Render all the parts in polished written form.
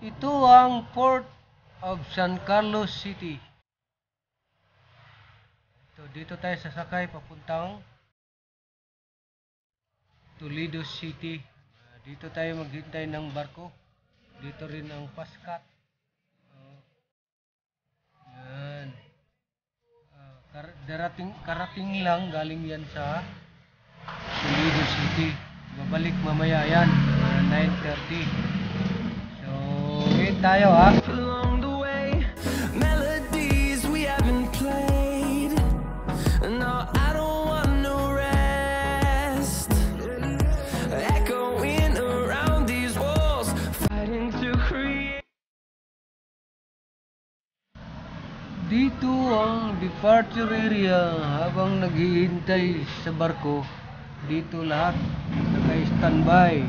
Ito ang Port of San Carlos City. Dito tayo sasakay papuntang Toledo City. Dito tayo maghintay ng barko. Dito rin ang Pascat. Yan. Karating lang, galing yan sa Toledo City. Babalik mamaya yan, 9:30. So, wait tayo ha. Along the way, melodies we haven't played. No, I don't want no rest. Echoing around these walls, fighting to create. Dito ang departure area habang naghihintay sa barko. Dito lahat naka-standby.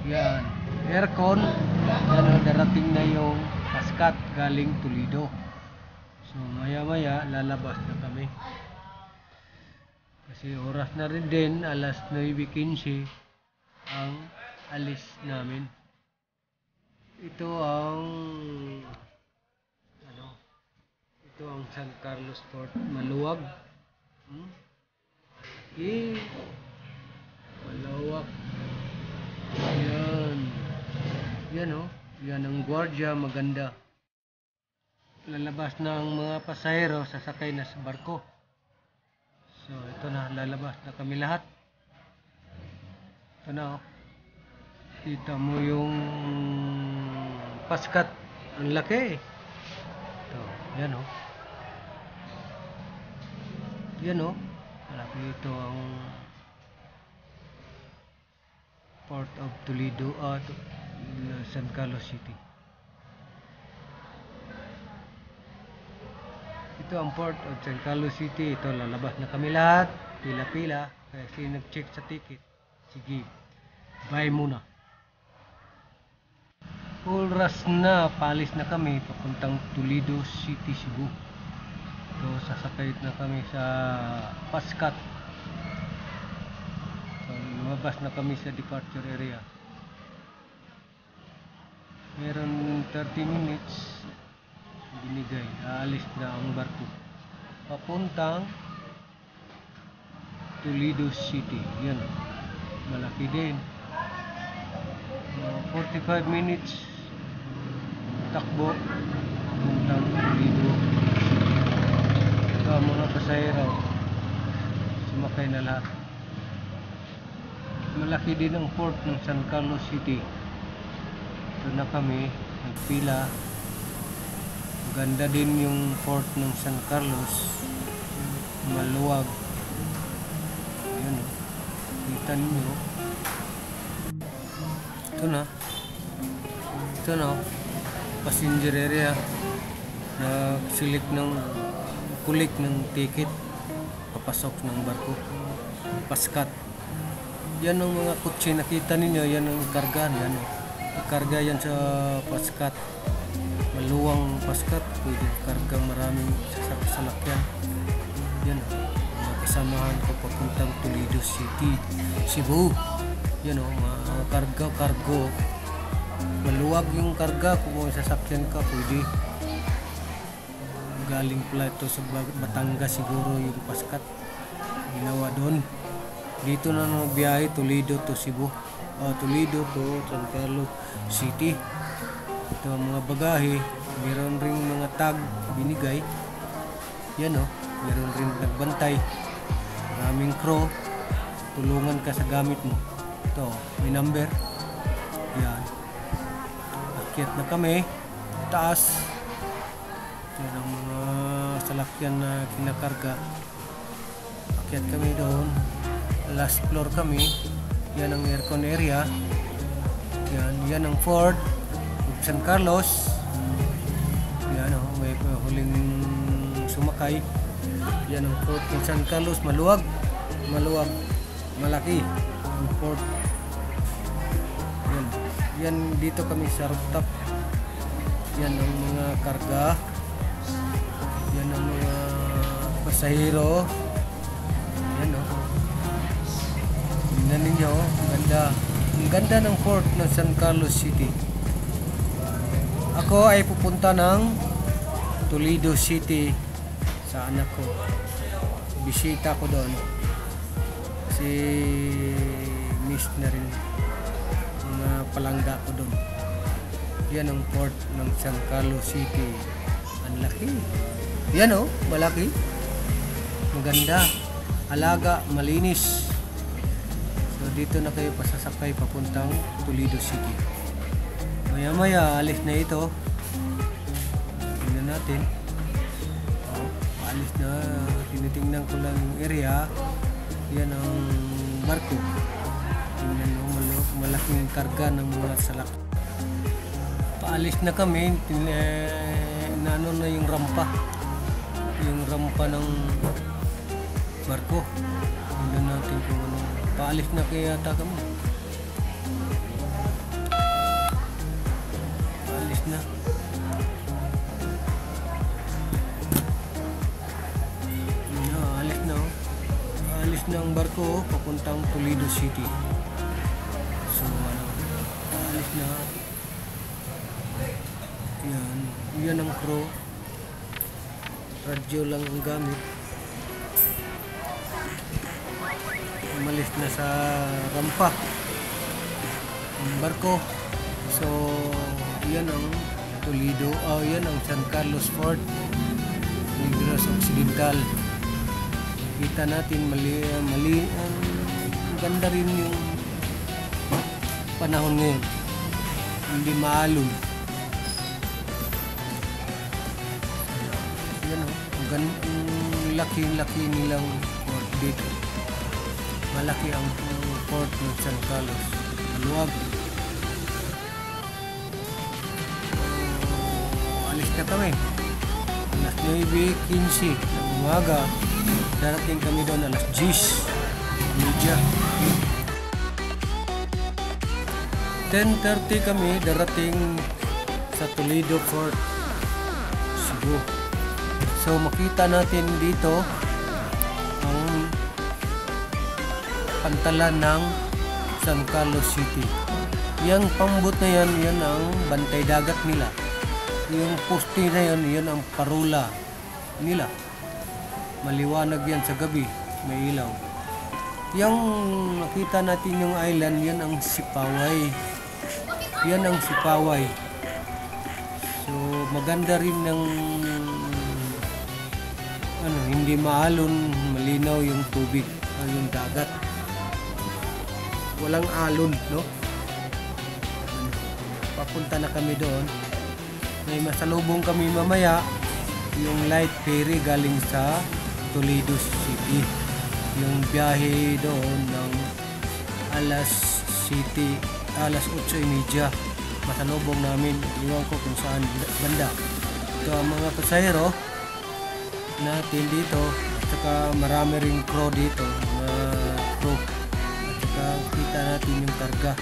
Yan, aircon. Yan, darating na yung Pascat galing Toledo. So maya maya lalabas na kami. Kasi oras na rin din, alas 9:15 ang alis namin. Ito ang San Carlos Port. Maluwag. Okay. Malawak. Yan. Yan o. Yan ang gwardiya. Maganda. Lalabas na ang mga pasahero. Sasakay na sa barko. So ito na. Lalabas na kami lahat. Ito na o. Kita mo yung Pascat. Ang laki. Ito. Yan o. Yan o. Malaki ito ang Port of Toledo at San Carlos City. Ito ang Port of San Carlos City. Ito, lalabas na kami lahat. Pila-pila. Kasi nag-check sa ticket. Sige, buy muna. Full rush na. Paalis na kami papuntang Toledo City, Cebu. So, sasakay na kami sa Pascat. So, lumabas na kami sa departure area. Meron 30 minutes binigay. Aalis na ang barko papuntang Toledo City. Yan. Malaki din. 45 minutes takbo papuntang Toledo. Mga pasahero sumakay na lahat. Malaki din ang port ng San Carlos City. Ito na kami nagpila. Maganda din yung port ng San Carlos. Maluwag. Ayan o. Kita ninyo. Ito na. Ito na o. Passenger area. Nagsilip ng kulik ng ticket papasok ng barko Pascat. Yan ang mga kutsi nakita ninyo. Yan ang karga. Yan o. Karga yan sa Pascat. Maluwang Pascat. Pwede karga maraming sasakyan. Yan o. Mga kasamahan ko papuntang Toledo City, Cebu. Yan o. Mga karga-kargo. Maluwag yung karga. Kung may sasakyan ka pwede. Galing pala ito sa Batangas siguro yung Pascat ginawa doon. Dito na biyahe Toledo to Cebu, Toledo to San Carlos City. Ito ang mga bagahe. Meron ring mga tag binigay. Yan o. Meron rin nagbantay. Maraming crew. Tulungan ka sa gamit mo. Ito may number. Yan. Akyat na kami taas. Yan ang mga salakyan na kinakarga. Akyat kami doon. Last floor kami. Yan ang aircon area. Yan ang Ford San Carlos. Yan o. May huling sumakay. Yan ang Ford San Carlos. Maluwag. Malaki ang Ford. Yan dito kami sa rooftop. Yan ang mga karga. Yan ang mga pasahero. Yan o. Tingnan ninyo. Ang ganda ng port ng San Carlos City. Ako ay pupunta ng Toledo City sa anak ko. Bisita ko doon. Si miss na rin mga palangga ko doon. Yan ang port ng San Carlos City. Ang laki. Yan oh, malaki. Maganda. Alaga, malinis. So dito na kayo pasasakay papuntang Toledo City. Maya-maya alis na ito. Tingnan natin. Oh, alis na. Tinitingnan ko lang yung area. Yan ang barko. Tingnan mo, malaking karga ng mga salak. Paalis na kami. Naano na yung rampa. Yung rampa ng barko. Tingnan natin kung ano. Paalis na kaya yata kami. Paalis na. Alis na oh. Alis na ang barko papuntang Toledo City. So ano, alis na. Yan ang crew. Radyo lang ang gamit. Umalis na sa rampa ang barko. So yan ang Toledo, yan ang San Carlos Fort, Negros Occidental. Kita natin mali ang ganda rin yung panahon ngayon, hindi maalon. Yan ang laki-laki nilang port dito. Malaki ang port ng San Carlos. Maluwag. Alis na kami. Alas 9:15 ng umaga. Darating kami doon alas 10:30. 10:30 kami darating sa Toledo Fort, Cebu. So makita natin dito ang pantalan ng San Carlos City. Yang pambot na yan ang bantay dagat nila. Yung poste na yan ang parula nila. Maliwanag yan sa gabi, may ilaw. Yung nakita natin yung island, yan ang Sipaway. Yan ang Sipaway. So maganda rin ng hindi maalon, malinaw yung tubig, yung dagat. Walang alon, no? Papunta na kami doon. May masalubong kami mamaya, yung light ferry galing sa Toledo City. Yung biyahe doon ng alas 8:30. Masalubong namin. Iwan ko kung saan banda. Ito ang mga pasahero natin dito. At saka marami ring crew dito. Mga crew. At saka kita natin yung karga.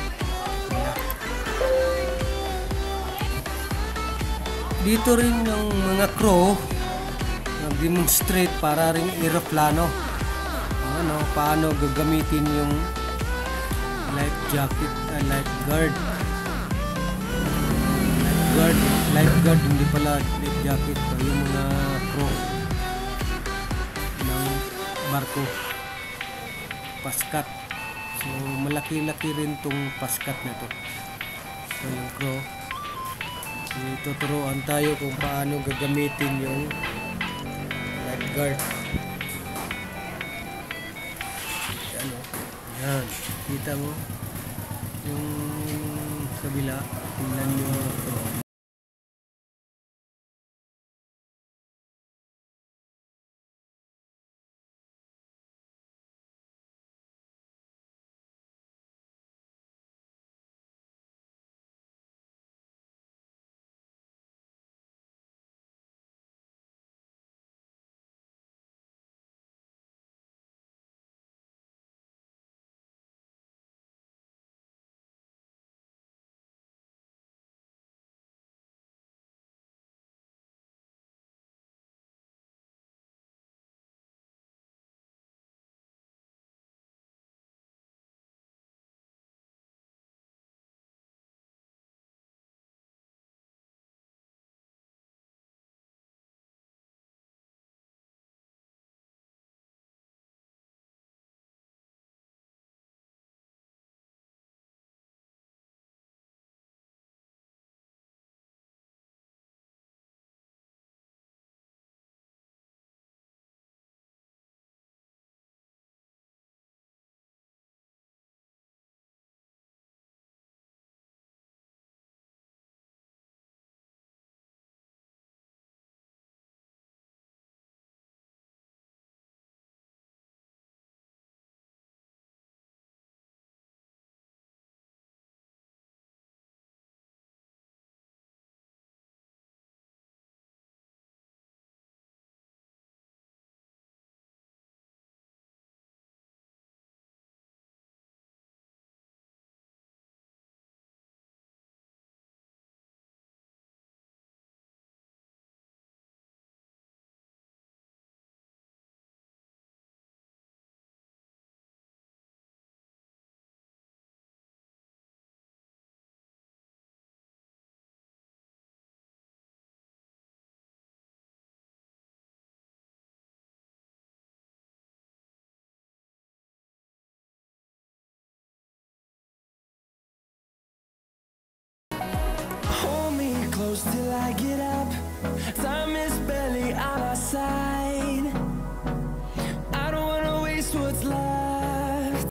Dito rin yung mga crew nag-demonstrate para rin aeroplano. Paano gagamitin yung life jacket, lifeguard, hindi pala life jacket, yung mga crew ng barko paskat. So malaki-laki rin tong paskat na to. So yung crew, tuturuan tayo kung paano gagamitin yung lifeguard. Yan, kita mo yung kabila, tingnan nyo ito.